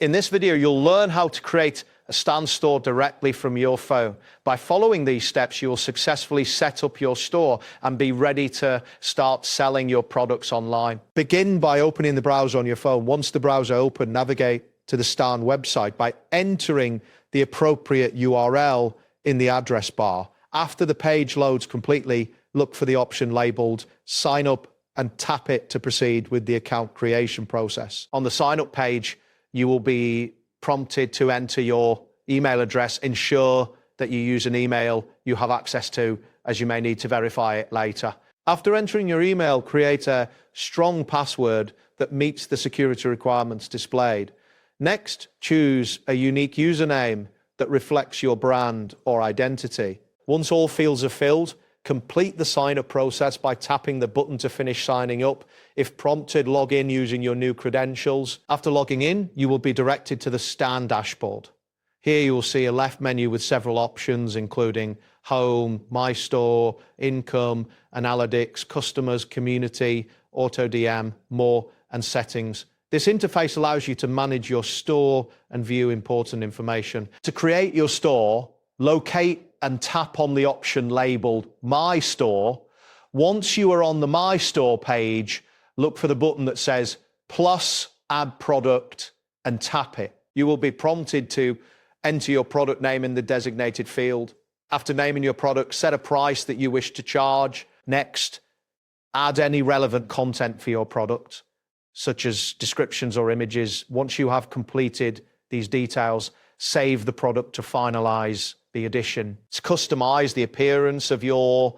In this video, you'll learn how to create a Stan store directly from your phone. By following these steps, you will successfully set up your store and be ready to start selling your products online. Begin by opening the browser on your phone. Once the browser open, navigate to the Stan website by entering the appropriate URL in the address bar. After the page loads completely, look for the option labeled Sign Up and tap it to proceed with the account creation process. On the sign up page, you will be prompted to enter your email address. Ensure that you use an email you have access to, as you may need to verify it later. After entering your email, create a strong password that meets the security requirements displayed. Next, choose a unique username that reflects your brand or identity. Once all fields are filled, complete the sign-up process by tapping the button to finish signing up. If prompted, log in using your new credentials. After logging in, you will be directed to the Stan dashboard. Here you will see a left menu with several options, including Home, My Store, Income, Analytics, Customers, Community, Auto DM, More, and Settings. This interface allows you to manage your store and view important information. To create your store, locate and tap on the option labeled My Store. Once you are on the My Store page, look for the button that says plus add product and tap it. You will be prompted to enter your product name in the designated field. After naming your product, set a price that you wish to charge. Next, add any relevant content for your product, such as descriptions or images. Once you have completed these details, save the product to finalize the addition. To customize the appearance of your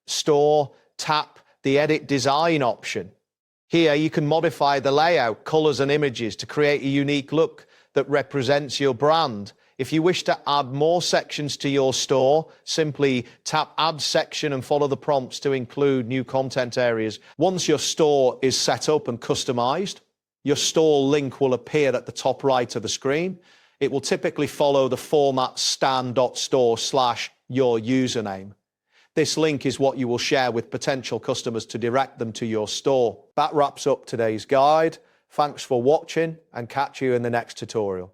store, tap the Edit Design option. Here you can modify the layout, colors, and images to create a unique look that represents your brand. If you wish to add more sections to your store, simply tap Add Section and follow the prompts to include new content areas. Once your store is set up and customized, your store link will appear at the top right of the screen. It will typically follow the format stan.store/your username. This link is what you will share with potential customers to direct them to your store. That wraps up today's guide. Thanks for watching and catch you in the next tutorial.